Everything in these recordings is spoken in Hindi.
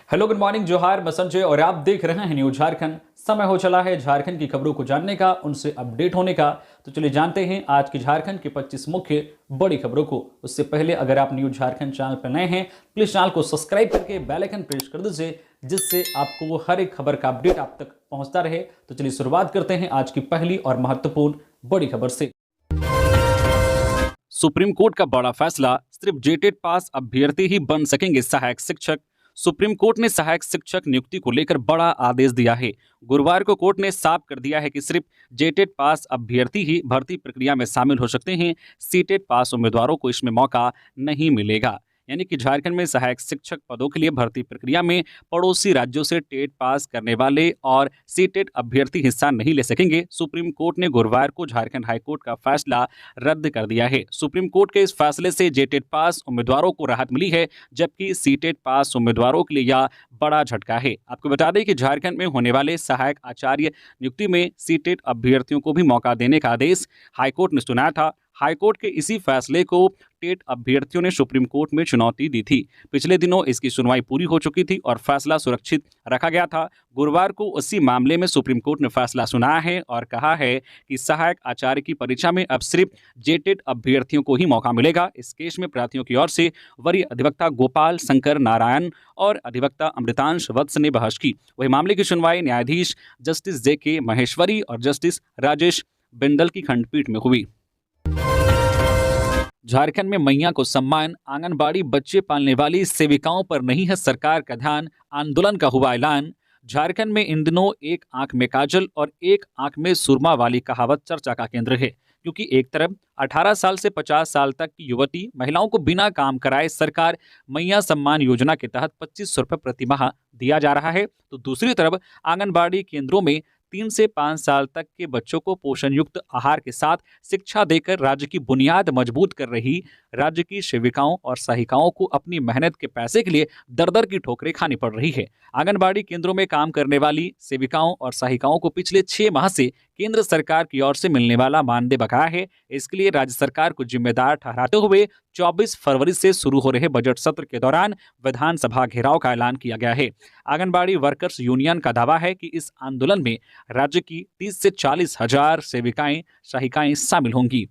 हेलो, गुड मॉर्निंग, जोहार, मैं संजय और आप देख रहे हैं न्यूज झारखंड। समय हो चला है झारखंड की खबरों को जानने का, उनसे अपडेट होने का। तो चलिए जानते हैं आज की झारखंड की 25 मुख्य बड़ी खबरों को। उससे पहले अगर आप न्यूज झारखंड चैनल पर नए हैं, प्लीज चैनल को सब्सक्राइब करके बेल आइकन प्रेस कर दीजिए, जिससे आपको हर एक खबर का अपडेट आप तक पहुंचता रहे। तो चलिए शुरुआत करते हैं आज की पहली और महत्वपूर्ण बड़ी खबर से। सुप्रीम कोर्ट का बड़ा फैसला, सिर्फ जेटेट पास अभ्यर्थी ही बन सकेंगे सहायक शिक्षक। सुप्रीम कोर्ट ने सहायक शिक्षक नियुक्ति को लेकर बड़ा आदेश दिया है। गुरुवार को कोर्ट ने साफ कर दिया है कि सिर्फ जेटेट पास अभ्यर्थी ही भर्ती प्रक्रिया में शामिल हो सकते हैं। सीटेट पास उम्मीदवारों को इसमें मौका नहीं मिलेगा। यानी कि झारखंड में सहायक शिक्षक पदों के लिए भर्ती प्रक्रिया में पड़ोसी राज्यों से टेट पास करने वाले और सीटेट अभ्यर्थी हिस्सा नहीं ले सकेंगे। सुप्रीम कोर्ट ने गुरुवार को झारखंड हाईकोर्ट का फैसला रद्द कर दिया है। सुप्रीम कोर्ट के इस फैसले से जेटेट पास उम्मीदवारों को राहत मिली है, जबकि सीटेट पास उम्मीदवारों के लिए यह बड़ा झटका है। आपको बता दें कि झारखंड में होने वाले सहायक आचार्य नियुक्ति में सीटेट अभ्यर्थियों को भी मौका देने का आदेश हाईकोर्ट ने सुनाया था। हाईकोर्ट के इसी फैसले को टेट अभ्यर्थियों ने सुप्रीम कोर्ट में चुनौती दी थी। पिछले दिनों इसकी सुनवाई पूरी हो चुकी थी और फैसला सुरक्षित रखा गया था। गुरुवार को उसी मामले में सुप्रीम कोर्ट ने फैसला सुनाया है और कहा है कि सहायक आचार्य की परीक्षा में अब सिर्फ जेटेट अभ्यर्थियों को ही मौका मिलेगा। इस केस में प्रार्थियों की ओर से वरीय अधिवक्ता गोपाल शंकर नारायण और अधिवक्ता अमृतांश वत्स ने बहस की। वही मामले की सुनवाई न्यायाधीश जस्टिस JK महेश्वरी और जस्टिस राजेश बिंदल की खंडपीठ में हुई। झारखंड में मैया को सम्मान, आंगनबाड़ी बच्चे पालने वाली सेविकाओं पर नहीं है सरकार का ध्यान, आंदोलन का हुआ ऐलान। झारखंड में इन दिनों एक आंख में काजल और एक आंख में सुरमा वाली कहावत चर्चा का केंद्र है, क्योंकि एक तरफ 18 साल से 50 साल तक की युवती महिलाओं को बिना काम कराए सरकार मैया सम्मान योजना के तहत 2500 रुपये प्रति माह दिया जा रहा है, तो दूसरी तरफ आंगनबाड़ी केंद्रों में 3 से 5 साल तक के बच्चों को पोषण युक्त आहार के साथ शिक्षा देकर राज्य की बुनियाद मजबूत कर रही राज्य की सेविकाओं और सहायिकाओं को अपनी मेहनत के पैसे के लिए दर दर की ठोकरें खानी पड़ रही है। आंगनबाड़ी केंद्रों में काम करने वाली सेविकाओं और सहायिकाओं को पिछले 6 माह से केंद्र सरकार की ओर से मिलने वाला मानदेय बकाया है। इसके लिए राज्य सरकार को जिम्मेदार ठहराते हुए 24 फरवरी से शुरू हो रहे बजट सत्र के दौरान विधानसभा घेराव का ऐलान किया गया है। आंगनबाड़ी वर्कर्स यूनियन का दावा है कि इस आंदोलन में राज्य की 30 से 40 हजार सेविकाएं सहायिकाएं शामिल होंगी।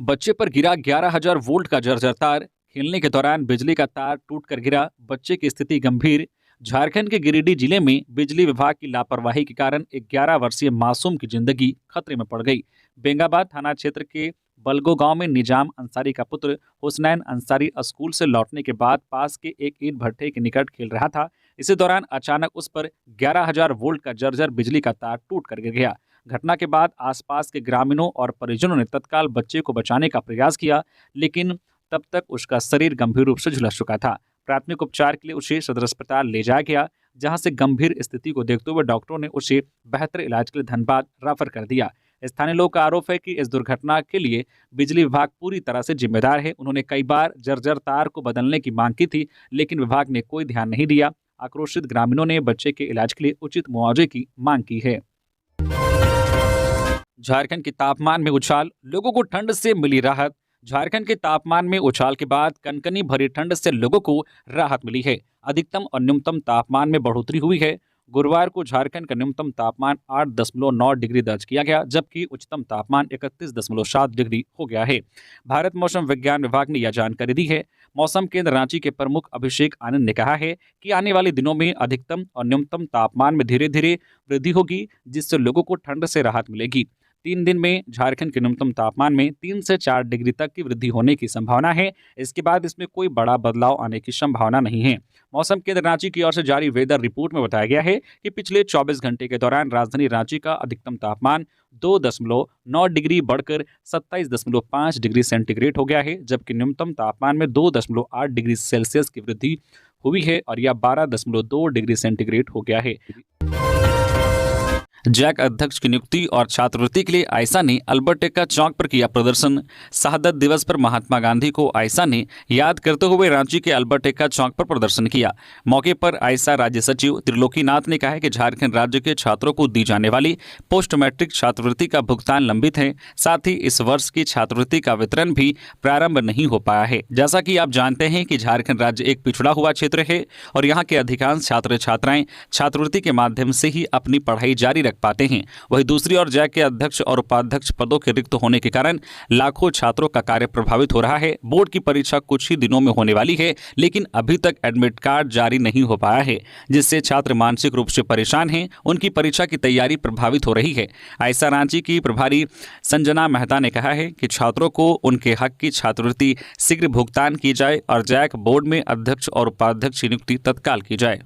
बच्चे पर गिरा 11,000 वोल्ट का जर्जर तार, खेलने के दौरान बिजली का तार टूटकर गिरा, बच्चे की स्थिति गंभीर। झारखंड के गिरिडीह जिले में बिजली विभाग की लापरवाही के कारण एक 11 वर्षीय मासूम की जिंदगी खतरे में पड़ गई। बेंगाबाद थाना क्षेत्र के बलगो गांव में निजाम अंसारी का पुत्र हुसनैन अंसारी स्कूल से लौटने के बाद पास के एक ईंट भट्ठे के निकट खेल रहा था। इसी दौरान अचानक उस पर 11,000 वोल्ट का जर्जर बिजली का तार टूट कर गिर गया। घटना के बाद आसपास के ग्रामीणों और परिजनों ने तत्काल बच्चे को बचाने का प्रयास किया, लेकिन तब तक उसका शरीर गंभीर रूप से झुलस चुका था। प्राथमिक उपचार के लिए उसे सदर अस्पताल ले जाया गया, जहां से गंभीर स्थिति को देखते हुए डॉक्टरों ने उसे बेहतर इलाज के लिए धनबाद रेफर कर दिया। स्थानीय लोगों का आरोप है कि इस दुर्घटना के लिए बिजली विभाग पूरी तरह से जिम्मेदार है। उन्होंने कई बार जर्जर तार को बदलने की मांग की थी, लेकिन विभाग ने कोई ध्यान नहीं दिया। आक्रोशित ग्रामीणों ने बच्चे के इलाज के लिए उचित मुआवजे की मांग की है। झारखंड के तापमान में उछाल, लोगों को ठंड से मिली राहत। झारखंड के तापमान में उछाल के बाद कनकनी भरी ठंड से लोगों को राहत मिली है। अधिकतम और न्यूनतम तापमान में बढ़ोतरी हुई है। गुरुवार को झारखंड का न्यूनतम तापमान 8.9 डिग्री दर्ज किया गया, जबकि उच्चतम तापमान 31.7 डिग्री हो गया है। भारत मौसम विज्ञान विभाग ने यह जानकारी दी है। मौसम केंद्र रांची के प्रमुख अभिषेक आनंद ने कहा है कि आने वाले दिनों में अधिकतम और न्यूनतम तापमान में धीरे धीरे वृद्धि होगी, जिससे लोगों को ठंड से राहत मिलेगी। 3 दिन में झारखंड के न्यूनतम तापमान में 3 से 4 डिग्री तक की वृद्धि होने की संभावना है। इसके बाद इसमें कोई बड़ा बदलाव आने की संभावना नहीं है। मौसम केंद्र रांची की ओर से जारी वेदर रिपोर्ट में बताया गया है कि पिछले 24 घंटे के दौरान राजधानी रांची का अधिकतम तापमान 2.9 डिग्री बढ़कर 27.5 डिग्री सेंटीग्रेड हो गया है, जबकि न्यूनतम तापमान में 2.8 डिग्री सेल्सियस की वृद्धि हुई है और यह 12.2 डिग्री सेंटीग्रेड हो गया है। जैक अध्यक्ष की नियुक्ति और छात्रवृत्ति के लिए आयशा ने अल्बर्ट एक्का चौक पर किया प्रदर्शन। शहादत दिवस पर महात्मा गांधी को आयशा ने याद करते हुए रांची के अल्बर्ट एक्का चौक पर प्रदर्शन किया। मौके पर आयशा राज्य सचिव त्रिलोकीनाथ ने कहा है कि झारखंड राज्य के छात्रों को दी जाने वाली पोस्ट मैट्रिक छात्रवृत्ति का भुगतान लंबित है। साथ ही इस वर्ष की छात्रवृत्ति का वितरण भी प्रारंभ नहीं हो पाया है। जैसा कि आप जानते हैं कि झारखंड राज्य एक पिछड़ा हुआ क्षेत्र है और यहाँ के अधिकांश छात्र छात्राएं छात्रवृत्ति के माध्यम से ही अपनी पढ़ाई जारी रख पाते हैं। वहीं दूसरी ओर जैक के अध्यक्ष और उपाध्यक्ष पदों के रिक्त होने के कारण लाखों छात्रों का कार्य प्रभावित हो रहा है। बोर्ड की परीक्षा कुछ ही दिनों में होने वाली है, लेकिन अभी तक एडमिट कार्ड जारी नहीं हो पाया है, जिससे छात्र मानसिक रूप से परेशान हैं। उनकी परीक्षा की तैयारी प्रभावित हो रही है। आयशा रांची की प्रभारी संजना मेहता ने कहा है कि छात्रों को उनके हक की छात्रवृत्ति शीघ्र भुगतान की जाए और जैक बोर्ड में अध्यक्ष और उपाध्यक्ष की नियुक्ति तत्काल की जाए।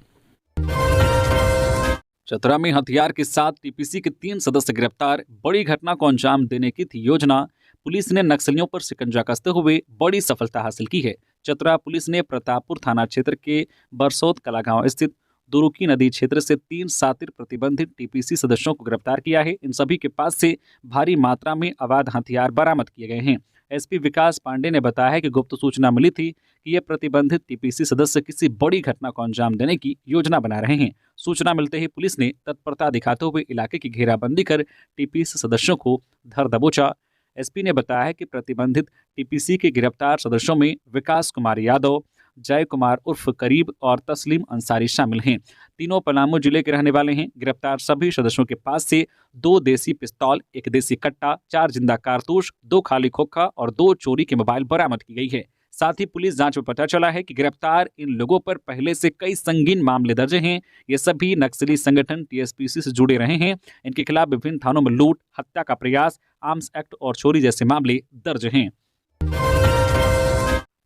चतरा में हथियार के साथ टीपीसी के 3 सदस्य गिरफ्तार। बड़ी घटना को अंजाम देने की थी योजना। पुलिस ने नक्सलियों पर शिकंजा कसते हुए बड़ी सफलता हासिल की है। चतरा पुलिस ने प्रतापपुर थाना क्षेत्र के बरसोत कला गांव स्थित दुरुकी नदी क्षेत्र से 3 शातिर प्रतिबंधित टीपीसी सदस्यों को गिरफ्तार किया है। इन सभी के पास से भारी मात्रा में अवैध हथियार बरामद किए गए हैं। एसपी विकास पांडे ने बताया है कि गुप्त सूचना मिली थी कि ये प्रतिबंधित टीपीसी सदस्य किसी बड़ी घटना को अंजाम देने की योजना बना रहे हैं। सूचना मिलते ही पुलिस ने तत्परता दिखाते हुए इलाके की घेराबंदी कर टीपीसी सदस्यों को धर दबोचा। एसपी ने बताया है कि प्रतिबंधित टीपीसी के गिरफ्तार सदस्यों में विकास कुमार यादव, जय कुमार उर्फ करीब और तस्लीम अंसारी शामिल हैं। तीनों पलामू जिले के रहने वाले हैं। गिरफ्तार सभी सदस्यों के पास से 2 देसी पिस्तौल, 1 देसी कट्टा, 4 जिंदा कारतूस, 2 खाली खोखा और 2 चोरी के मोबाइल बरामद की गई है। साथ ही पुलिस जांच में पता चला है कि गिरफ्तार इन लोगों पर पहले से कई संगीन मामले दर्ज हैं। ये सभी नक्सली संगठन टीएसपीसी से जुड़े रहे हैं। इनके खिलाफ विभिन्न थानों में लूट, हत्या का प्रयास, आर्म्स एक्ट और चोरी जैसे मामले दर्ज हैं।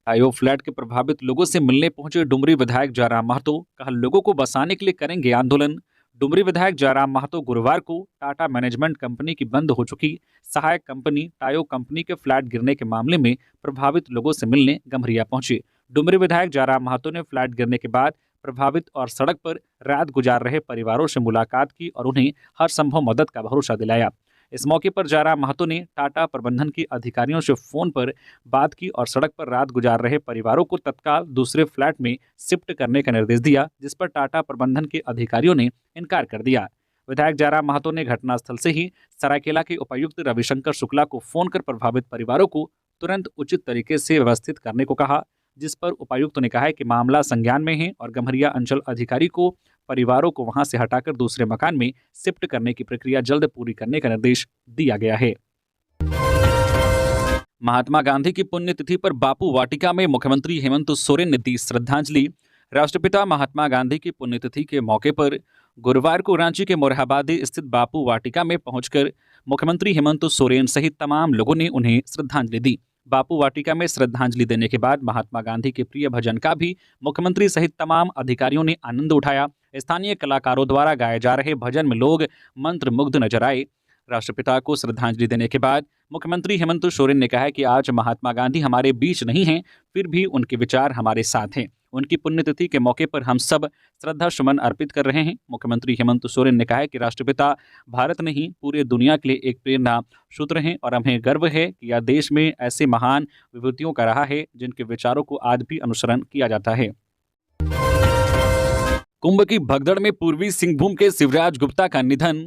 टायो फ्लैट के प्रभावित लोगों से मिलने पहुंचे डुमरी विधायक जयराम महतो। कहा, लोगों को बसाने के लिए करेंगे आंदोलन। डुमरी विधायक जयराम महतो गुरुवार को टाटा मैनेजमेंट कंपनी की बंद हो चुकी सहायक कंपनी टायो कंपनी के फ्लैट गिरने के मामले में प्रभावित लोगों से मिलने गम्हरिया पहुंचे। डुमरी विधायक जयराम महतो ने फ्लैट गिरने के बाद प्रभावित और सड़क पर रात गुजार रहे परिवारों से मुलाकात की और उन्हें हर संभव मदद का भरोसा दिलाया। इस मौके पर जयराम महतो ने टाटा प्रबंधन के अधिकारियों से फोन पर बात की और सड़क पर रात गुजार रहे परिवारों को तत्काल दूसरे फ्लैट में शिफ्ट करने का निर्देश दिया, जिस पर टाटा प्रबंधन के अधिकारियों ने इनकार कर दिया। विधायक जयराम महतो ने घटनास्थल से ही सरायकेला के उपायुक्त रविशंकर शुक्ला को फोन कर प्रभावित परिवारों को तुरंत उचित तरीके से व्यवस्थित करने को कहा, जिस पर उपायुक्त ने कहा है कि मामला संज्ञान में है और गम्हरिया अंचल अधिकारी को परिवारों को वहां से हटाकर दूसरे मकान में शिफ्ट करने की प्रक्रिया जल्द पूरी करने का निर्देश दिया गया है। महात्मा गांधी की पुण्यतिथि पर बापू वाटिका में मुख्यमंत्री हेमंत सोरेन ने दी श्रद्धांजलि। राष्ट्रपिता महात्मा गांधी की पुण्यतिथि के मौके पर गुरुवार को रांची के मोरहाबादी स्थित बापू वाटिका में पहुंचकर मुख्यमंत्री हेमंत सोरेन सहित तमाम लोगों ने उन्हें श्रद्धांजलि दी। बापू वाटिका में श्रद्धांजलि देने के बाद महात्मा गांधी के प्रिय भजन का भी मुख्यमंत्री सहित तमाम अधिकारियों ने आनंद उठाया। स्थानीय कलाकारों द्वारा गाए जा रहे भजन में लोग मंत्रमुग्ध नजर आए। राष्ट्रपिता को श्रद्धांजलि देने के बाद मुख्यमंत्री हेमंत सोरेन ने कहा कि आज महात्मा गांधी हमारे बीच नहीं हैं, फिर भी उनके विचार हमारे साथ हैं। उनकी पुण्यतिथि के मौके पर हम सब श्रद्धा सुमन अर्पित कर रहे हैं। मुख्यमंत्री हेमंत सोरेन ने कहा कि राष्ट्रपिता भारत नहीं पूरे दुनिया के लिए एक प्रेरणा सूत्र हैं और हमें गर्व है कि यह देश में ऐसे महान विभूतियों का रहा है जिनके विचारों को आज भी अनुसरण किया जाता है। कुंभ की भगदड़ में पूर्वी सिंहभूम के शिवराज गुप्ता का निधन।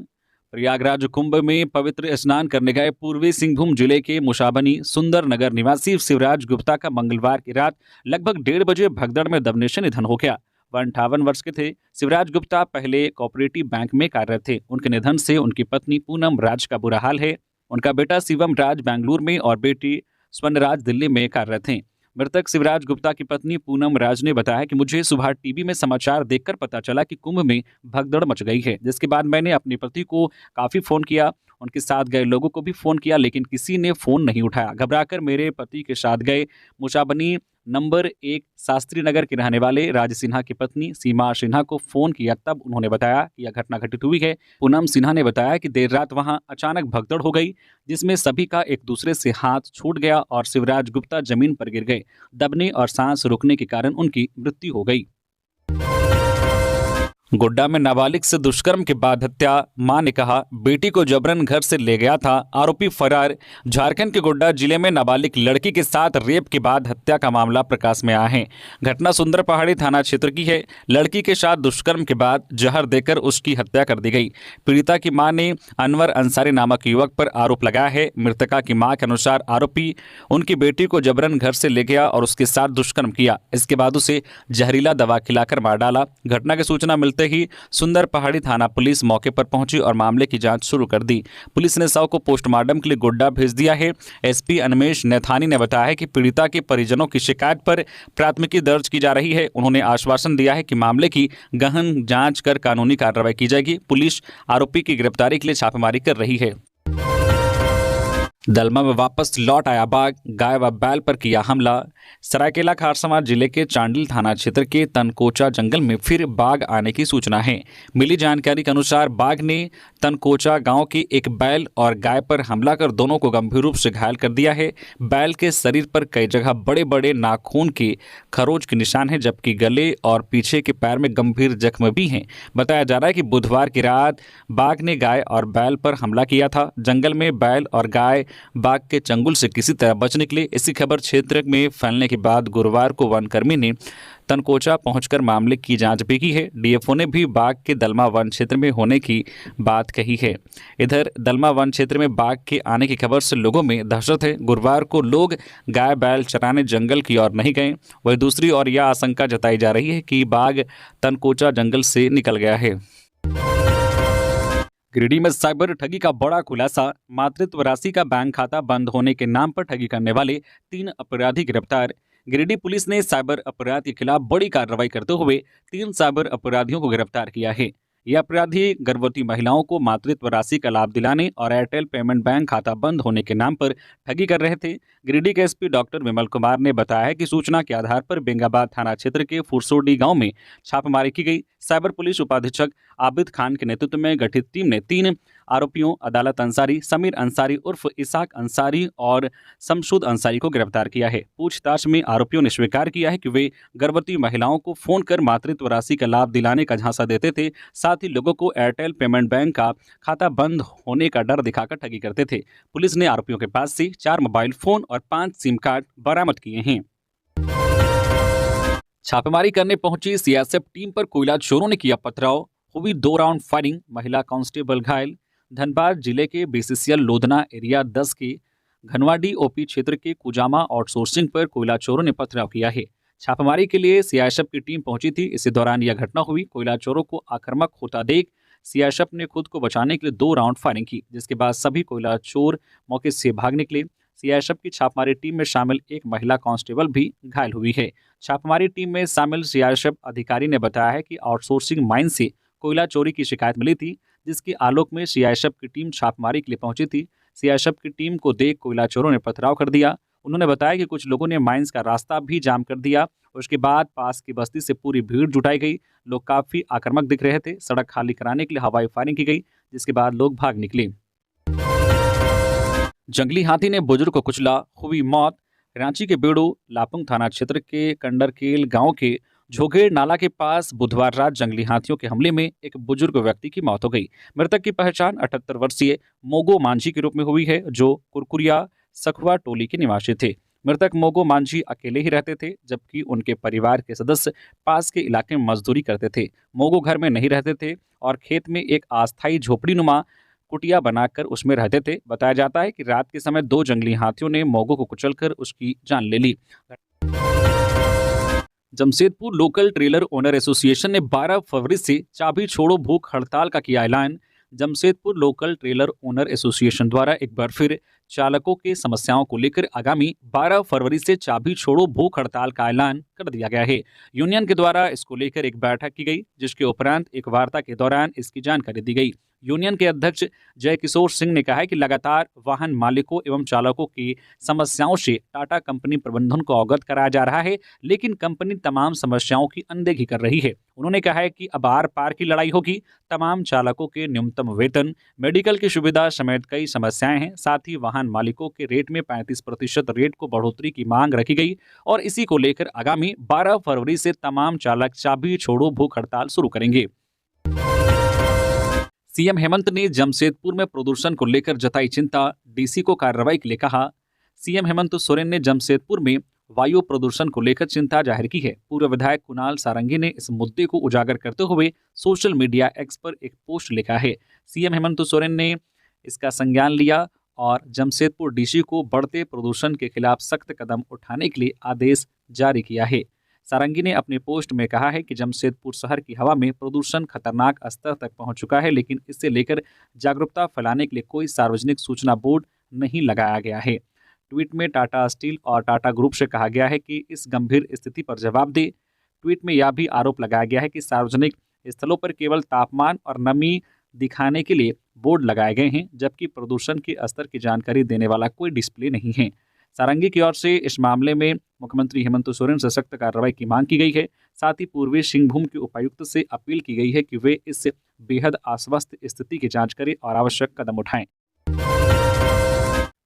प्रयागराज कुंभ में पवित्र स्नान करने गए पूर्वी सिंहभूम जिले के मुशाबनी सुंदर नगर निवासी शिवराज गुप्ता का मंगलवार की रात लगभग 1:30 बजे भगदड़ में दबने से निधन हो गया। वह 58 वर्ष के थे। शिवराज गुप्ता पहले कोऑपरेटिव बैंक में कार्यरत थे। उनके निधन से उनकी पत्नी पूनम राज का बुरा हाल है। उनका बेटा शिवम राज बेंगलुरु में और बेटी स्वर्णराज दिल्ली में कार्यरत हैं। मृतक शिवराज गुप्ता की पत्नी पूनम राज ने बताया कि मुझे सुबह टीवी में समाचार देखकर पता चला कि कुंभ में भगदड़ मच गई है, जिसके बाद मैंने अपने पति को काफ़ी फ़ोन किया, उनके साथ गए लोगों को भी फ़ोन किया, लेकिन किसी ने फ़ोन नहीं उठाया। घबराकर मेरे पति के साथ गए मुशाबनी नंबर 1 शास्त्री नगर के रहने वाले राज सिन्हा की पत्नी सीमा सिन्हा को फ़ोन किया, तब उन्होंने बताया कि यह घटना घटित हुई है। पूनम सिन्हा ने बताया कि देर रात वहां अचानक भगदड़ हो गई, जिसमें सभी का एक दूसरे से हाथ छूट गया और शिवराज गुप्ता जमीन पर गिर गए। दबने और सांस रुकने के कारण उनकी मृत्यु हो गई। गोड्डा में नाबालिग से दुष्कर्म के बाद हत्या, मां ने कहा बेटी को जबरन घर से ले गया था, आरोपी फरार। झारखंड के गोड्डा जिले में नाबालिग लड़की के साथ रेप के बाद हत्या का मामला प्रकाश में आया है। घटना सुंदर पहाड़ी थाना क्षेत्र की है। लड़की के साथ दुष्कर्म के बाद जहर देकर उसकी हत्या कर दी गई। पीड़िता की मां ने अनवर अंसारी नामक युवक पर आरोप लगाया है। मृतका की मां के अनुसार आरोपी उनकी बेटी को जबरन घर से ले गया और उसके साथ दुष्कर्म किया। इसके बाद उसे जहरीला दवा खिलाकर मार डाला। घटना की सूचना मिलते ही सुंदर पहाड़ी थाना पुलिस मौके पर पहुंची और मामले की जांच शुरू कर दी। पुलिस ने शव को पोस्टमार्टम के लिए गोड्डा भेज दिया है। एसपी अनमेश नैथानी ने बताया है कि पीड़िता के परिजनों की शिकायत पर प्राथमिकी दर्ज की जा रही है। उन्होंने आश्वासन दिया है कि मामले की गहन जांच कर कानूनी कार्रवाई की जाएगी। पुलिस आरोपी की गिरफ्तारी के लिए छापेमारी कर रही है। दलमा में वापस लौट आया बाघ, गाय व बैल पर किया हमला। सरायकेला खारसमा जिले के चांडिल थाना क्षेत्र के तनकोचा जंगल में फिर बाघ आने की सूचना है। मिली जानकारी के अनुसार बाघ ने तनकोचा गांव के एक बैल और गाय पर हमला कर दोनों को गंभीर रूप से घायल कर दिया है। बैल के शरीर पर कई जगह बड़े बड़े नाखून के खरोच के निशान हैं, जबकि गले और पीछे के पैर में गंभीर जख्म भी हैं। बताया जा रहा है कि बुधवार की रात बाघ ने गाय और बैल पर हमला किया था। जंगल में बैल और गाय बाघ के चंगुल से किसी तरह बच निकले। इसी खबर क्षेत्र में फैलने के बाद गुरुवार को वनकर्मी ने तनकोचा पहुंचकर मामले की जांच भी की है। डीएफओ ने भी बाघ के दलमा वन क्षेत्र में होने की बात कही है। इधर दलमा वन क्षेत्र में बाघ के आने की खबर से लोगों में दहशत है। गुरुवार को लोग गाय बैल चराने जंगल की ओर नहीं गए। वहीं दूसरी ओर यह आशंका जताई जा रही है कि बाघ तनकोचा जंगल से निकल गया है। गिरिडीह में साइबर ठगी का बड़ा खुलासा। मातृत्व राशि का बैंक खाता बंद होने के नाम पर ठगी करने वाले 3 अपराधी गिरफ्तार। गिरिडीह पुलिस ने साइबर अपराध के खिलाफ बड़ी कार्रवाई करते हुए 3 साइबर अपराधियों को गिरफ्तार किया है। ये अपराधी गर्भवती महिलाओं को मातृत्व राशि का लाभ दिलाने और एयरटेल पेमेंट बैंक खाता बंद होने के नाम पर ठगी कर रहे थे। गिरिडीह के एसपी डॉक्टर विमल कुमार ने बताया है कि सूचना के आधार पर बेंगाबाद थाना क्षेत्र के फुरसोडी गांव में छापेमारी की गई। साइबर पुलिस उपाधीक्षक आबिद खान के नेतृत्व में गठित टीम ने 3 आरोपियों अदालत अंसारी, समीर अंसारी उर्फ इसाक अंसारी और शमशुद अंसारी को गिरफ्तार किया है। पूछताछ में आरोपियों ने स्वीकार किया है कि वे गर्भवती महिलाओं को फोन कर मातृत्व राशि का लाभ दिलाने का झांसा देते थे। साथ ही लोगों को एयरटेल पेमेंट बैंक का खाता बंद होने का डर दिखाकर ठगी करते थे। पुलिस ने आरोपियों के पास से 4 मोबाइल फोन और 5 सिम कार्ड बरामद किए हैं। छापेमारी करने पहुंची सीआईएसएफ टीम पर कोयला चोरों ने किया पथराव, हुई 2 राउंड फायरिंग, महिला कांस्टेबल घायल। धनबाद जिले के बीसीसीएल लोधना एरिया 10 के घनवाडी ओपी क्षेत्र के कुजामा आउटसोर्सिंग पर कोयला चोरों ने पथराव किया है। छापेमारी के लिए सीआईएसएफ की टीम पहुंची थी। इसी दौरान यह घटना हुई। कोयला चोरों को आक्रामक होता देख सीआईएसएफ ने खुद को बचाने के लिए 2 राउंड फायरिंग की, जिसके बाद सभी कोयला चोर मौके से भाग निकले। सीआईएसएफ की छापेमारी टीम में शामिल एक महिला कांस्टेबल भी घायल हुई है। छापेमारी टीम में शामिल सीआईएसएफ अधिकारी ने बताया है कि आउटसोर्सिंग माइन से कोयला चोरी की शिकायत मिली थी, जिसके आलोक में सीआईएसएफ की टीम छापेमारी के लिए पहुंची थी। सीआईएसएफ की टीम को देख कोयला चोरों ने पथराव कर दिया। उन्होंने बताया कि कुछ लोगों ने माइंस का रास्ता भी जाम कर दिया। उसके बाद पास की बस्ती से पूरी भीड़ जुटाई गई। लोग काफी आक्रामक दिख रहे थे। सड़क खाली कराने के लिए हवाई फायरिंग की गई, जिसके बाद लोग भाग निकले। जंगली हाथी ने बुजुर्ग को कुचला, हुई मौत। रांची के बेड़ू लापुंग थाना क्षेत्र के कंडरकेल गांव के झोगेड़ नाला के पास बुधवार रात जंगली हाथियों के हमले में एक बुजुर्ग व्यक्ति की मौत हो गई। मृतक की पहचान 78 वर्षीय मोगो मांझी के रूप में हुई है, जो कुरकुरिया सखुआ टोली के निवासी थे। मृतक मोगो मांझी अकेले ही रहते थे, जबकि उनके परिवार के सदस्य पास के इलाके में मजदूरी करते थे। मोगो घर में नहीं रहते थे और खेत में एक अस्थायी झोपड़ी नुमा कुटिया बनाकर उसमें रहते थे। बताया जाता है कि रात के समय 2 जंगली हाथियों ने मोगो को कुचलकर उसकी जान ले ली। Jamshedpur local trailer owner association ने 12 फरवरी से चाबी छोड़ो भूख हड़ताल का किया ऐलान। Jamshedpur local trailer owner association द्वारा एक बार फिर चालकों के समस्याओं को लेकर आगामी 12 फरवरी से चाबी छोड़ो भूख हड़ताल का ऐलान कर दिया गया है। यूनियन के द्वारा इसको लेकर एक बैठक की गई, जिसके उपरांत एक वार्ता के दौरान इसकी जानकारी दी गई। यूनियन के अध्यक्ष जय किशोर सिंह ने कहा है कि लगातार वाहन मालिकों एवं चालकों की समस्याओं से टाटा कंपनी प्रबंधन को अवगत कराया जा रहा है, लेकिन कंपनी तमाम समस्याओं की अनदेखी कर रही है। उन्होंने कहा है कि अब आर पार की लड़ाई होगी। तमाम चालकों के न्यूनतम वेतन, मेडिकल की सुविधा समेत कई समस्याएं हैं। साथ ही वाहन मालिकों के रेट में 35% रेट को बढ़ोतरी की मांग रखी गई और इसी को लेकर आगामी 12 फरवरी से तमाम चालक चाबी छोड़ो भूख हड़ताल शुरू करेंगे। सीएम हेमंत ने जमशेदपुर में प्रदूषण को लेकर जताई चिंता, डीसी को कार्रवाई के लिए कहा। सीएम हेमंत सोरेन ने जमशेदपुर में वायु प्रदूषण को लेकर चिंता जाहिर की है। पूर्व विधायक कुणाल सारंगी ने इस मुद्दे को उजागर करते हुए सोशल मीडिया एक्स पर एक पोस्ट लिखा है। सीएम हेमंत सोरेन ने इसका संज्ञान लिया और जमशेदपुर डीसी को बढ़ते प्रदूषण के खिलाफ सख्त कदम उठाने के लिए आदेश जारी किया है। सारंगी ने अपने पोस्ट में कहा है कि जमशेदपुर शहर की हवा में प्रदूषण खतरनाक स्तर तक पहुंच चुका है, लेकिन इससे लेकर जागरूकता फैलाने के लिए कोई सार्वजनिक सूचना बोर्ड नहीं लगाया गया है। ट्वीट में टाटा स्टील और टाटा ग्रुप से कहा गया है कि इस गंभीर स्थिति पर जवाब दे। ट्वीट में यह भी आरोप लगाया गया है कि सार्वजनिक स्थलों पर केवल तापमान और नमी दिखाने के लिए बोर्ड लगाए गए हैं, जबकि प्रदूषण के स्तर की जानकारी देने वाला कोई डिस्प्ले नहीं है। सारंगी की ओर से इस मामले में मुख्यमंत्री हेमंत सोरेन से सख्त कार्रवाई की मांग की गई है। साथ ही पूर्वी सिंहभूम के उपायुक्त से अपील की गई है कि वे इस बेहद अस्वस्थ स्थिति की जांच करें और आवश्यक कदम उठाएं।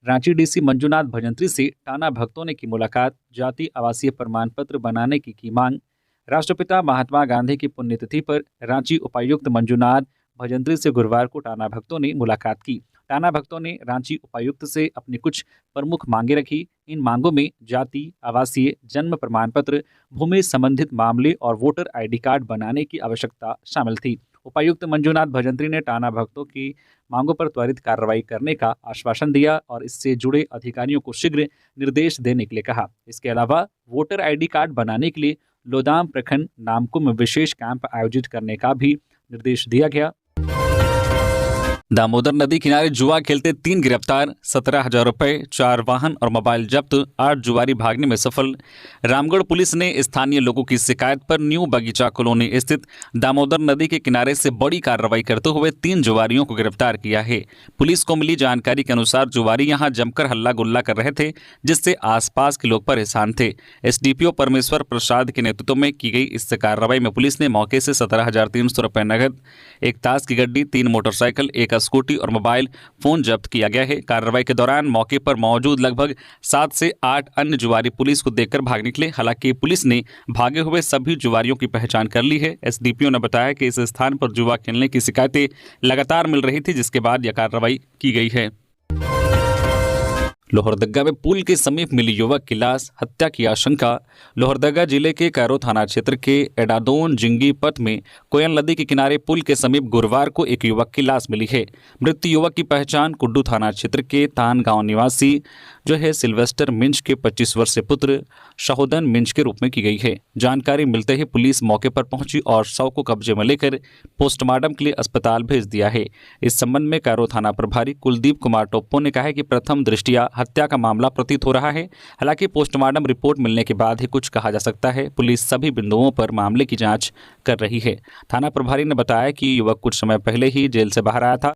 रांची डीसी मंजूनाथ भजंत्री से टाना भक्तों ने की मुलाकात, जाति आवासीय प्रमाण पत्र बनाने की मांग। राष्ट्रपिता महात्मा गांधी की पुण्यतिथि पर रांची उपायुक्त मंजूनाथ भजंत्री से गुरुवार को टाना भक्तों ने मुलाकात की। टाना भक्तों ने रांची उपायुक्त से अपनी कुछ प्रमुख मांगे रखी। इन मांगों में जाति, आवासीय, जन्म प्रमाण पत्र, भूमि संबंधित मामले और वोटर आईडी कार्ड बनाने की आवश्यकता शामिल थी। उपायुक्त मंजूनाथ भजंत्री ने टाना भक्तों की मांगों पर त्वरित कार्रवाई करने का आश्वासन दिया और इससे जुड़े अधिकारियों को शीघ्र निर्देश देने के लिए कहा। इसके अलावा वोटर आईडी कार्ड बनाने के लिए लोदाम प्रखंड नामकुम में विशेष कैंप आयोजित करने का भी निर्देश दिया गया। दामोदर नदी किनारे जुआ खेलते 3 गिरफ्तार, 17,000 रुपए, 4 वाहन और मोबाइल जब्त, 8 जुआरी भागने में सफल। रामगढ़ पुलिस ने स्थानीय लोगों की शिकायत पर न्यू बगीचा कॉलोनी स्थित दामोदर नदी के किनारे से बड़ी कार्रवाई करते हुए 3 जुआरियों को गिरफ्तार किया है। पुलिस को मिली जानकारी के अनुसार जुआरी यहां जमकर हल्ला गुल्ला कर रहे थे, जिससे आसपास के लोग परेशान थे। एसडीपीओ परमेश्वर प्रसाद के नेतृत्व में की गई इस कार्रवाई में पुलिस ने मौके से 17,300 रुपए नगद, 1 ताश की गड्डी, 3 मोटरसाइकिल, 1 स्कूटी और मोबाइल फोन जब्त किया गया है। कार्रवाई के दौरान मौके पर मौजूद लगभग 7 से 8 अन्य जुआरी पुलिस को देखकर भाग निकले। हालांकि पुलिस ने भागे हुए सभी जुआरियों की पहचान कर ली है। एसडीपीओ ने बताया कि इस स्थान पर जुआ खेलने की शिकायतें लगातार मिल रही थी, जिसके बाद यह कार्रवाई की गई है। लोहरदगा में पुल के समीप मिली युवक की लाश, हत्या की आशंका। लोहरदगा जिले के कैरो थाना क्षेत्र के एडादोन जिंगी पथ में कोयल नदी के किनारे पुल के समीप गुरुवार को एक युवक की लाश मिली है। मृत युवक की पहचान कुड्डू थाना क्षेत्र के तान गांव निवासी सिल्वेस्टर मिंज के 25 वर्षीय पुत्र शहोदन मिंज के रूप में की गई है। जानकारी मिलते ही पुलिस मौके पर पहुंची और शव को कब्जे में लेकर पोस्टमार्टम के लिए अस्पताल भेज दिया है। इस संबंध में कैरो थाना प्रभारी कुलदीप कुमार टोप्पो ने कहा है कि प्रथम दृष्टया हत्या का मामला प्रतीत हो रहा है। हालांकि पोस्टमार्टम रिपोर्ट मिलने के बाद ही कुछ कहा जा सकता है। पुलिस सभी बिंदुओं पर मामले की जांच कर रही है। थाना प्रभारी ने बताया कि युवक कुछ समय पहले ही जेल से बाहर आया था।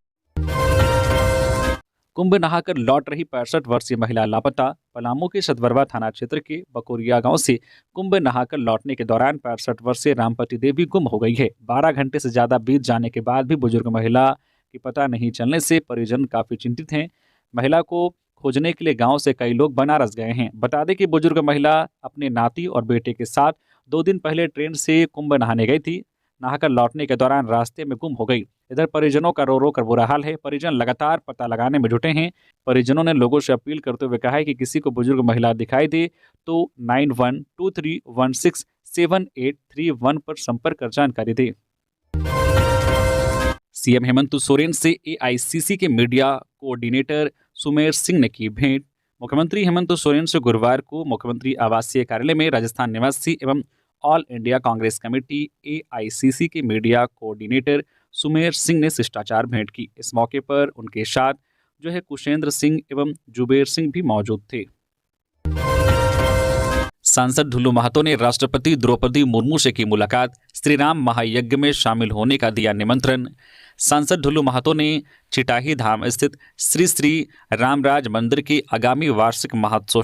कुंभ नहाकर लौट रही 65 वर्षीय महिला लापता। पलामू के सतवरवा थाना क्षेत्र के बकोरिया गांव से कुंभ नहाकर लौटने के दौरान 65 वर्षीय रामपति देवी गुम हो गई है। 12 घंटे से ज्यादा बीत जाने के बाद भी बुजुर्ग महिला की पता नहीं चलने से परिजन काफी चिंतित हैं। महिला को खोजने के लिए गांव से कई लोग बनारस गए हैं। बता दें कि बुजुर्ग महिला अपने नाती और बेटे के साथ 2 दिन पहले ट्रेन से कुंभ नहाने गई थी। नहाकर लौटने के दौरान रास्ते में गुम हो गई। इधर परिजनों का रो रो कर बुरा हाल है। परिजन लगातार पता लगाने में जुटे हैं। परिजनों ने लोगों से अपील करते हुए कहा है कि किसी को बुजुर्ग महिला दिखाई दे तो 9123167831 पर संपर्क कर जानकारी दे। सीएम हेमंत सोरेन से एआईसीसी के मीडिया कोऑर्डिनेटर सुमेर सिंह ने की भेंट। मुख्यमंत्री हेमंत सोरेन से गुरुवार को मुख्यमंत्री आवासीय कार्यालय में राजस्थान निवासी एवं all India Congress committee AICC के मीडिया कोऑर्डिनेटर सुमेर सिंह ने शिष्टाचार भेंट की। इस मौके पर उनके साथ कुशेंद्र सिंह एवं जुबेर सिंह भी मौजूद थे। सांसद ढुल्लू महतो ने राष्ट्रपति द्रौपदी मुर्मू से की मुलाकात। श्री राम महायज्ञ में शामिल होने का दिया निमंत्रण। सांसद ढुल्लू महतो ने चिटाही धाम स्थित श्री श्री रामराज मंदिर के आगामी वार्षिक महोत्सव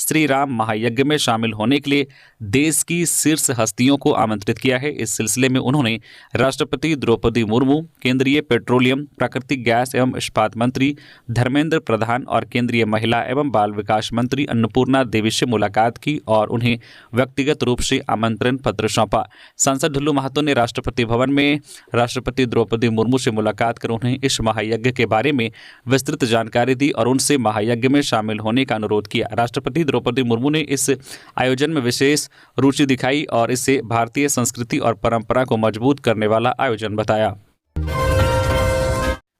श्री राम महायज्ञ में शामिल होने के लिए देश की शीर्ष हस्तियों को आमंत्रित किया है। इस सिलसिले में उन्होंने राष्ट्रपति द्रौपदी मुर्मू, केंद्रीय पेट्रोलियम, प्राकृतिक गैस एवं इस्पात मंत्री धर्मेंद्र प्रधान और केंद्रीय महिला एवं बाल विकास मंत्री अन्नपूर्णा देवी से मुलाकात की और उन्हें व्यक्तिगत रूप से आमंत्रण पत्र सौंपा। सांसद ढुल्लू महतो ने राष्ट्रपति भवन में राष्ट्रपति द्रौपदी मुर्मू से मुलाकात कर उन्हें इस महायज्ञ के बारे में विस्तृत जानकारी दी और उनसे महायज्ञ में शामिल होने का अनुरोध किया। राष्ट्रपति द्रौपदी मुर्मू ने इस आयोजन में विशेष रुचि दिखाई और इसे भारतीय संस्कृति और परंपरा को मजबूत करने वाला आयोजन बताया।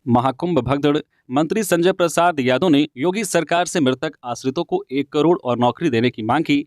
महाकुंभ भगदड़, मंत्री संजय प्रसाद यादव ने योगी सरकार से मृतक आश्रितों को 1 करोड़ और नौकरी देने की मांग की।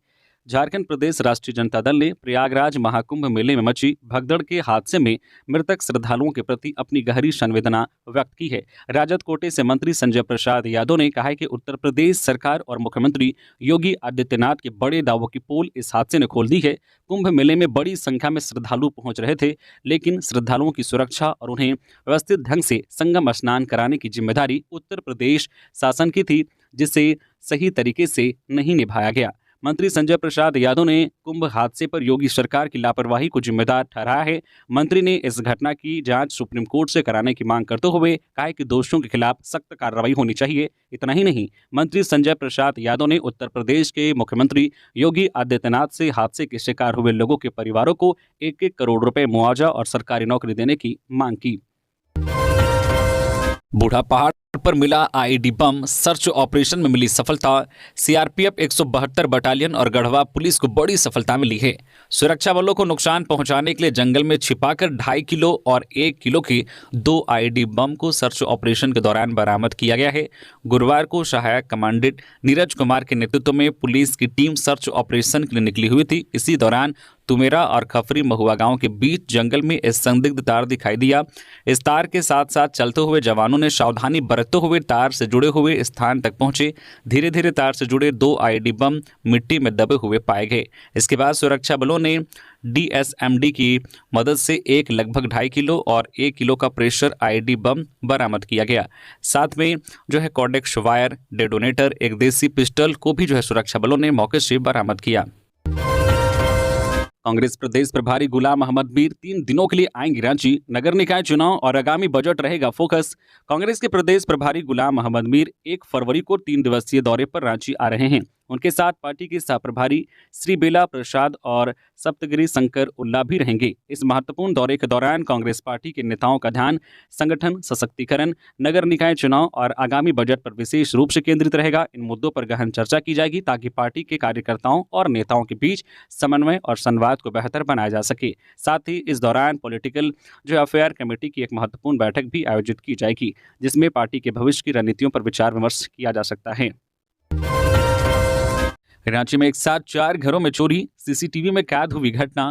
झारखंड प्रदेश राष्ट्रीय जनता दल ने प्रयागराज महाकुंभ मेले में मची भगदड़ के हादसे में मृतक श्रद्धालुओं के प्रति अपनी गहरी संवेदना व्यक्त की है। राजद कोटे से मंत्री संजय प्रसाद यादव ने कहा है कि उत्तर प्रदेश सरकार और मुख्यमंत्री योगी आदित्यनाथ के बड़े दावों की पोल इस हादसे ने खोल दी है। कुंभ मेले में बड़ी संख्या में श्रद्धालु पहुंच रहे थे, लेकिन श्रद्धालुओं की सुरक्षा और उन्हें व्यवस्थित ढंग से संगम स्नान कराने की जिम्मेदारी उत्तर प्रदेश शासन की थी, जिसे सही तरीके से नहीं निभाया गया। मंत्री संजय प्रसाद यादव ने कुंभ हादसे पर योगी सरकार की लापरवाही को जिम्मेदार ठहराया है। मंत्री ने इस घटना की जांच सुप्रीम कोर्ट से कराने की मांग करते हुए कहा कि दोषियों के खिलाफ सख्त कार्रवाई होनी चाहिए। इतना ही नहीं, मंत्री संजय प्रसाद यादव ने उत्तर प्रदेश के मुख्यमंत्री योगी आदित्यनाथ से हादसे के शिकार हुए लोगों के परिवारों को 1-1 करोड़ रुपए मुआवजा और सरकारी नौकरी देने की मांग की। बूढ़ा पहाड़ पर मिला आईडी बम, सर्च ऑपरेशन में मिली सफलता। सीआरपीएफ 172 बटालियन और गढ़वा पुलिस को बड़ी सफलता मिली है। सुरक्षा बलों को नुकसान पहुंचाने के लिए जंगल में छिपाकर 2.5 किलो और 1 किलो के 2 आईडी बम को सर्च ऑपरेशन के दौरान बरामद किया गया है। गुरुवार को सहायक कमांडेंट नीरज कुमार के नेतृत्व में पुलिस की टीम सर्च ऑपरेशन के लिए निकली हुई थी। इसी दौरान तुमेरा और खफरी महुआ गांव के बीच जंगल में एक संदिग्ध तार दिखाई दिया। इस तार के साथ साथ चलते हुए जवानों ने सावधानी बरतते हुए तार से जुड़े हुए स्थान तक पहुंचे। धीरे धीरे तार से जुड़े 2 आईडी बम मिट्टी में दबे हुए पाए गए। इसके बाद सुरक्षा बलों ने डीएसएमडी की मदद से एक लगभग 2.5 किलो और 1 किलो का प्रेशर आईडी बम बरामद किया गया। साथ में कॉर्डेक्स वायर, डेटोनेटर, एक देसी पिस्टल को भी सुरक्षा बलों ने मौके से बरामद किया। कांग्रेस प्रदेश प्रभारी गुलाम अहमद मीर 3 दिनों के लिए आएंगे रांची। नगर निकाय चुनाव और आगामी बजट रहेगा फोकस। कांग्रेस के प्रदेश प्रभारी गुलाम अहमद मीर 1 फरवरी को 3 दिवसीय दौरे पर रांची आ रहे हैं। उनके साथ पार्टी के सह प्रभारी श्री बेला प्रसाद और सप्तगिरी शंकर उल्ला भी रहेंगे। इस महत्वपूर्ण दौरे के दौरान कांग्रेस पार्टी के नेताओं का ध्यान संगठन सशक्तिकरण, नगर निकाय चुनाव और आगामी बजट पर विशेष रूप से केंद्रित रहेगा। इन मुद्दों पर गहन चर्चा की जाएगी ताकि पार्टी के कार्यकर्ताओं और नेताओं के बीच समन्वय और संवाद को बेहतर बनाया जा सके। साथ ही इस दौरान पॉलिटिकल अफेयर कमेटी की एक महत्वपूर्ण बैठक भी आयोजित की जाएगी, जिसमें पार्टी के भविष्य की रणनीतियों पर विचार विमर्श किया जा सकता है। रांची में एक साथ 4 घरों में चोरी, सीसीटीवी में कैद हुई घटना।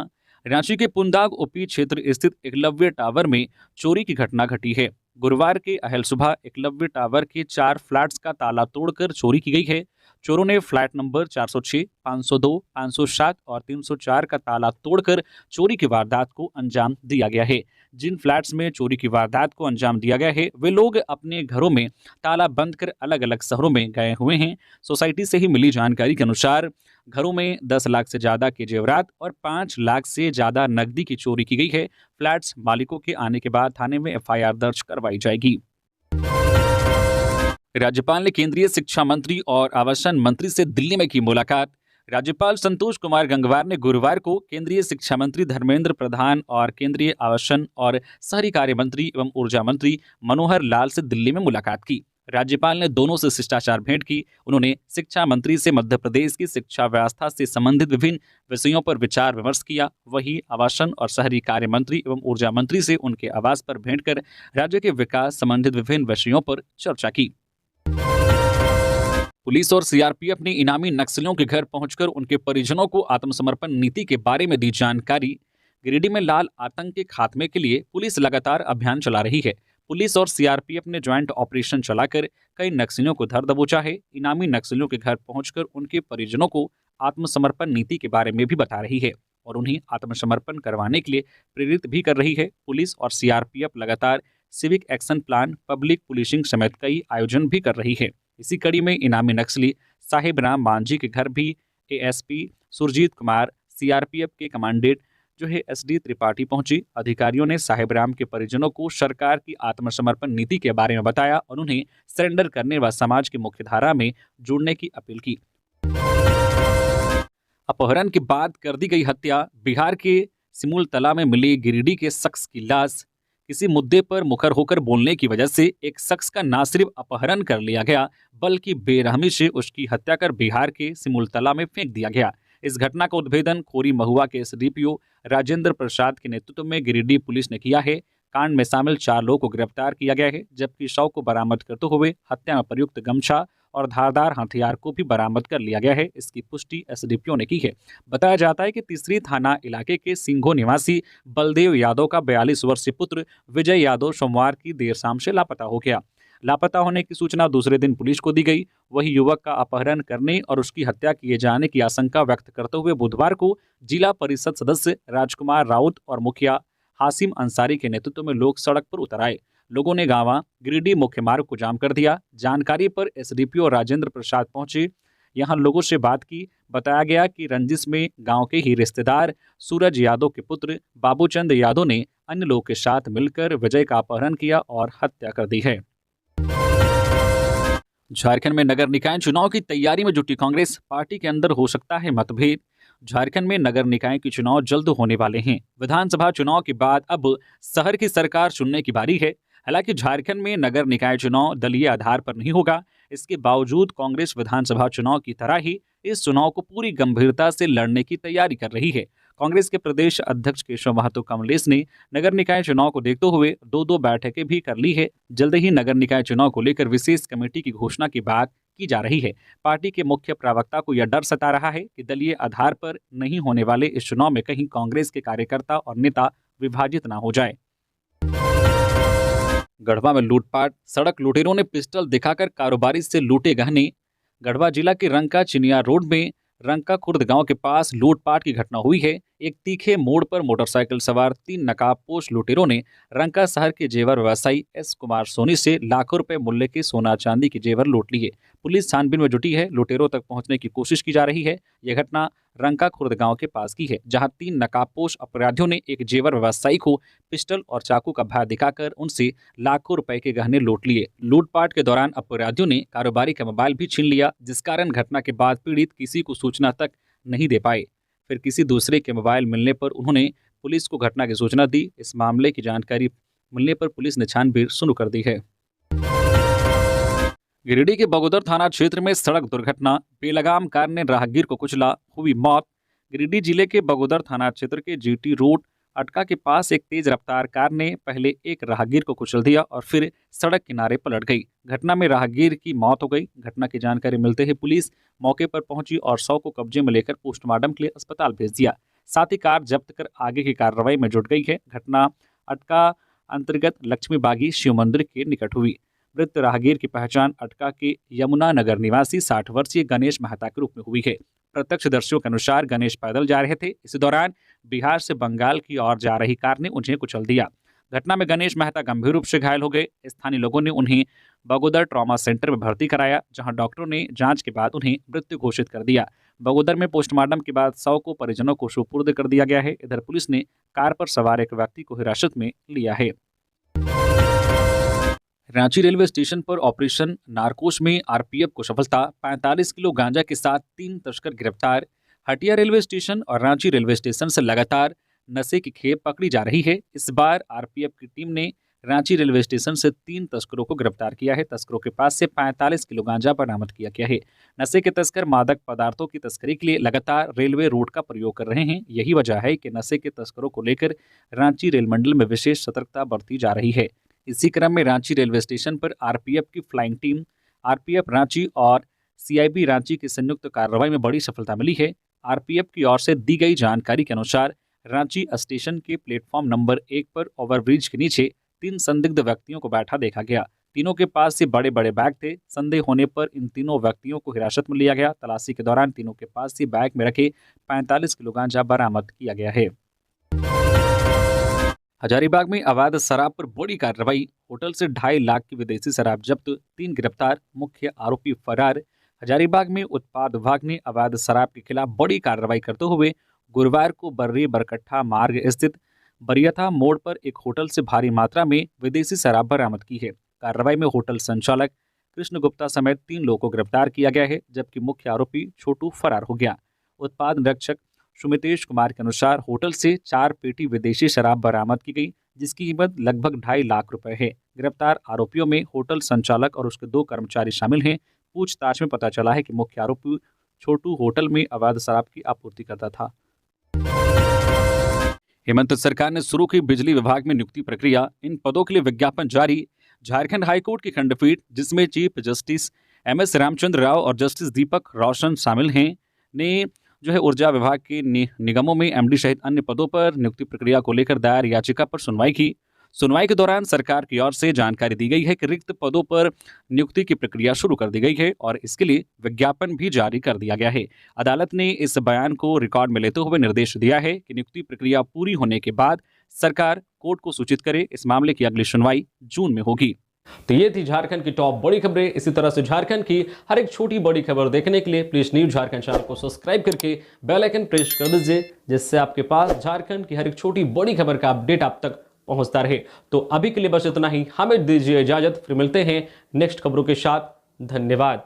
रांची के पुंदाग ओपी क्षेत्र स्थित एकलव्य टावर में चोरी की घटना घटी है। गुरुवार के अहल सुबह एकलव्य टावर के 4 फ्लैट्स का ताला तोड़कर चोरी की गई है। चोरों ने फ्लैट नंबर 406, 502, 507 और 304 का ताला तोड़कर चोरी की वारदात को अंजाम दिया गया है। जिन फ्लैट्स में चोरी की वारदात को अंजाम दिया गया है वे लोग अपने घरों में ताला बंद कर अलग अलग शहरों में गए हुए हैं। सोसाइटी से ही मिली जानकारी के अनुसार घरों में 10 लाख से ज़्यादा के जेवरात और 5 लाख से ज़्यादा नकदी की चोरी की गई है। फ्लैट्स मालिकों के आने के बाद थाने में एफआईआर दर्ज करवाई जाएगी। राज्यपाल ने केंद्रीय शिक्षा मंत्री और आवासन मंत्री से दिल्ली में की मुलाकात। राज्यपाल संतोष कुमार गंगवार ने गुरुवार को केंद्रीय शिक्षा मंत्री धर्मेंद्र प्रधान और केंद्रीय आवासन और शहरी कार्य मंत्री एवं ऊर्जा मंत्री मनोहर लाल से दिल्ली में मुलाकात की। राज्यपाल ने दोनों से शिष्टाचार भेंट की। उन्होंने शिक्षा मंत्री से मध्य प्रदेश की शिक्षा व्यवस्था से संबंधित विभिन्न विषयों पर विचार विमर्श किया। वहीं आवासन और शहरी कार्य मंत्री एवं ऊर्जा मंत्री से उनके आवास पर भेंट कर राज्य के विकास संबंधित विभिन्न विषयों पर चर्चा की। पुलिस और सीआरपीएफ ने इनामी नक्सलियों के घर पहुंचकर उनके परिजनों को आत्मसमर्पण नीति के बारे में दी जानकारी। गिरिडीह में लाल आतंक के खात्मे के लिए पुलिस लगातार अभियान चला रही है। पुलिस और सीआरपीएफ ने ज्वाइंट ऑपरेशन चलाकर कई नक्सलियों को धर दबोचा है। इनामी नक्सलियों के घर पहुंचकर उनके परिजनों को आत्मसमर्पण नीति के बारे में भी बता रही है और उन्हें आत्मसमर्पण करवाने के लिए प्रेरित भी कर रही है। पुलिस और सीआरपीएफ लगातार civic action plan, public policing समेत कई आयोजन भी कर रही है। इसी कड़ी में इनामी नक्सली साहिब राम मांझी के घर भी एएसपी सुरजीत कुमार, सीआरपीएफ के कमांडेंट जो है एसडी त्रिपाठी पहुंची। अधिकारियों ने साहिब राम के परिजनों को सरकार की आत्मसमर्पण नीति के बारे में बताया और उन्हें सरेंडर करने व समाज की मुख्यधारा में जुड़ने की अपील की। अपहरण के बाद कर दी गई हत्या। बिहार के सिमुलतला में मिली गिरिडीह के शख्स की लाश। किसी मुद्दे पर मुखर होकर बोलने की वजह से एक शख्स का न सिर्फ अपहरण कर लिया गया बल्कि बेरहमी से उसकी हत्या कर बिहार के सिमुलतला में फेंक दिया गया। इस घटना का उद्भेदन खोरी महुआ के एसडीपीओ राजेंद्र प्रसाद के नेतृत्व में गिरिडीह पुलिस ने किया है। कांड में शामिल 4 लोगों को गिरफ्तार किया गया है, जबकि शव को बरामद करते हुए हत्या में प्रयुक्त गमछा और धारदार हथियार को भी बरामद कर लिया गया है। इसकी पुष्टि एसडीपीओ ने की है। बताया जाता है कि तीसरी थाना इलाके के सिंघो निवासी बलदेव यादव का 42 वर्षीय पुत्र विजय यादव सोमवार की देर शाम से लापता हो गया। लापता होने की सूचना दूसरे दिन पुलिस को दी गई। वही युवक का अपहरण करने और उसकी हत्या किए जाने की आशंका व्यक्त करते हुए बुधवार को जिला परिषद सदस्य राजकुमार राउत और मुखिया हासिम अंसारी के नेतृत्व में लोग सड़क पर उतर आए। लोगों ने गांवा गिरिडीह मुख्य मार्ग को जाम कर दिया। जानकारी पर एसडीपीओ राजेंद्र प्रसाद पहुंचे, यहां लोगों से बात की। बताया गया कि रंजिश में गांव के ही रिश्तेदार सूरज यादव के पुत्र बाबूचंद यादव ने अन्य लोगों के साथ मिलकर विजय का अपहरण किया और हत्या कर दी है। झारखंड में नगर निकाय चुनाव की तैयारी में जुटी कांग्रेस। पार्टी के अंदर हो सकता है मतभेद। झारखंड में नगर निकाय के चुनाव जल्द होने वाले हैं। विधानसभा चुनाव के बाद अब शहर की सरकार चुनने की बारी है। हालांकि झारखंड में नगर निकाय चुनाव दलीय आधार पर नहीं होगा। इसके बावजूद कांग्रेस विधानसभा चुनाव की तरह ही इस चुनाव को पूरी गंभीरता से लड़ने की तैयारी कर रही है। कांग्रेस के प्रदेश अध्यक्ष केशव महतो कमलेश ने नगर निकाय चुनाव को देखते हुए 2-2 बैठकें भी कर ली है। जल्द ही नगर निकाय चुनाव को लेकर विशेष कमेटी की घोषणा की बात की जा रही है। पार्टी के मुख्य प्रवक्ता को यह डर सता रहा है कि दलीय आधार पर नहीं होने वाले इस चुनाव में कहीं कांग्रेस के कार्यकर्ता और नेता विभाजित ना हो जाए। गढ़वा में लूटपाट। सड़क लुटेरों ने पिस्टल दिखाकर कारोबारी से लूटे गहने। गढ़वा जिला के रंका चिनिया रोड में रंका खुर्द गांव के पास लूटपाट की घटना हुई है। एक तीखे मोड़ पर मोटरसाइकिल सवार 3 नकाबपोश लुटेरों ने रंका शहर के जेवर व्यवसायी एस कुमार सोनी से लाखों रुपए मूल्य के सोना चांदी के जेवर लूट लिए। पुलिस छानबीन में जुटी है। लुटेरों तक पहुंचने की कोशिश की जा रही है। यह घटना रंका खुर्द गांव के पास की है, जहां 3 नकाबपोश अपराधियों ने एक जेवर व्यवसायी को पिस्टल और चाकू का भय दिखाकर उनसे लाखों रुपए के गहने लूट लिए। लूटपाट के दौरान अपराधियों ने कारोबारी का मोबाइल भी छीन लिया, जिस कारण घटना के बाद पीड़ित किसी को सूचना तक नहीं दे पाए। फिर किसी दूसरे के मोबाइल मिलने पर उन्होंने पुलिस को घटना की सूचना दी। इस मामले की जानकारी मिलने पर पुलिस ने छानबीन शुरू कर दी है। गिरिडीह के बगोदर थाना क्षेत्र में सड़क दुर्घटना। बेलगाम कार ने राहगीर को कुचला, हुई मौत। गिरिडीह जिले के बगोदर थाना क्षेत्र के जीटी रोड अटका के पास एक तेज रफ्तार कार ने पहले एक राहगीर को कुचल दिया और फिर सड़क किनारे पलट गई। घटना में राहगीर की मौत हो गई। घटना की जानकारी मिलते ही पुलिस मौके पर पहुंची और शव को कब्जे में लेकर पोस्टमार्टम के लिए अस्पताल भेज दिया। साथ ही कार जब्त कर आगे की कार्रवाई में जुट गई है। घटना अटका अंतर्गत लक्ष्मी बागी शिव मंदिर के निकट हुई। मृत राहगीर की पहचान अटका के यमुना नगर निवासी 60 वर्षीय गणेश मेहता के रूप में हुई है। प्रत्यक्षदर्शियों के अनुसार गणेश पैदल जा रहे थे। इस दौरान बिहार से बंगाल की ओर जा रही कार ने उन्हें कुचल दिया। घटना में गणेश मेहता गंभीर रूप से घायल हो गए। स्थानीय लोगों ने उन्हें बगोदर ट्रॉमा सेंटर में भर्ती कराया, जहां डॉक्टरों ने जांच के बाद उन्हें मृत्यु घोषित कर दिया। बगोदर में पोस्टमार्टम के बाद शव को परिजनों को सुपुर्द कर दिया गया है। इधर पुलिस ने कार पर सवार एक व्यक्ति को हिरासत में लिया है। रांची रेलवे स्टेशन पर ऑपरेशन नारकोश में आरपीएफ को सफलता। 45 किलो गांजा के साथ 3 तस्कर गिरफ्तार। हटिया रेलवे स्टेशन और रांची रेलवे स्टेशन से लगातार नशे की खेप पकड़ी जा रही है। इस बार आरपीएफ की टीम ने रांची रेलवे स्टेशन से 3 तस्करों को गिरफ्तार किया है। तस्करों के पास से 45 किलो गांजा बरामद किया गया है। नशे के तस्कर मादक पदार्थों की तस्करी के लिए लगातार रेलवे रूट का प्रयोग कर रहे हैं। यही वजह है कि नशे के तस्करों को लेकर रांची रेल मंडल में विशेष सतर्कता बरती जा रही है। इसी क्रम में रांची रेलवे स्टेशन पर आरपीएफ की फ्लाइंग टीम, आरपीएफ रांची और सीआईबी रांची की संयुक्त कार्रवाई में बड़ी सफलता मिली है। आरपीएफ की ओर से दी गई जानकारी के अनुसार रांची स्टेशन के प्लेटफॉर्म नंबर 1 पर ओवरब्रिज के नीचे 3 संदिग्ध व्यक्तियों को बैठा देखा गया। तीनों के पास से बड़े बड़े बैग थे। संदेह होने पर इन तीनों व्यक्तियों को हिरासत में लिया गया। तलाशी के दौरान तीनों के पास से बैग में रखे 45 किलो गांजा बरामद किया गया है। हजारीबाग में अवैध शराब पर बड़ी कार्रवाई। होटल से 2.5 लाख की विदेशी शराब जब्त, 3 गिरफ्तार, मुख्य आरोपी फरार। हजारीबाग में उत्पाद विभाग ने अवैध शराब के खिलाफ बड़ी कार्रवाई करते हुए गुरुवार को बर्री बरकट्ठा मार्ग स्थित बरियथा मोड़ पर एक होटल से भारी मात्रा में विदेशी शराब बरामद की है। कार्रवाई में होटल संचालक कृष्ण गुप्ता समेत 3 लोगों को गिरफ्तार किया गया है, जबकि मुख्य आरोपी छोटू फरार हो गया। उत्पाद निरीक्षक सुमितेश कुमार के अनुसार होटल से 4 पेटी विदेशी शराब बरामद की गई, जिसकी कीमत लगभग 2.5 लाख रुपए है। गिरफ्तार आरोपियों में होटल संचालक और उसके 2 कर्मचारी शामिल हैं। पूछताछ में पता चला है कि मुख्य आरोपी छोटू होटल में अवैध शराब की आपूर्ति करता था। हेमंत सरकार ने शुरू की बिजली विभाग में नियुक्ति प्रक्रिया, इन पदों के लिए विज्ञापन जारी। झारखंड हाईकोर्ट की खंडपीठ, जिसमें chief justice MS Ramchandra Rao और जस्टिस दीपक रोशन शामिल हैं, ने ऊर्जा विभाग के निगमों में MD सहित अन्य पदों पर नियुक्ति प्रक्रिया को लेकर दायर याचिका पर सुनवाई की। सुनवाई के दौरान सरकार की ओर से जानकारी दी गई है कि रिक्त पदों पर नियुक्ति की प्रक्रिया शुरू कर दी गई है और इसके लिए विज्ञापन भी जारी कर दिया गया है। अदालत ने इस बयान को रिकॉर्ड में लेते हुए निर्देश दिया है कि नियुक्ति प्रक्रिया पूरी होने के बाद सरकार कोर्ट को सूचित करे। इस मामले की अगली सुनवाई जून में होगी। तो ये थी झारखंड की टॉप बड़ी खबरें। इसी तरह से झारखंड की हर एक छोटी बड़ी खबर देखने के लिए प्लीज न्यूज झारखंड चैनल को सब्सक्राइब करके बेल आइकन प्रेस कर दीजिए, जिससे आपके पास झारखंड की हर एक छोटी बड़ी खबर का अपडेट आप तक पहुंचता रहे। तो अभी के लिए बस इतना ही, हमें दीजिए इजाजत, फिर मिलते हैं नेक्स्ट खबरों के साथ। धन्यवाद।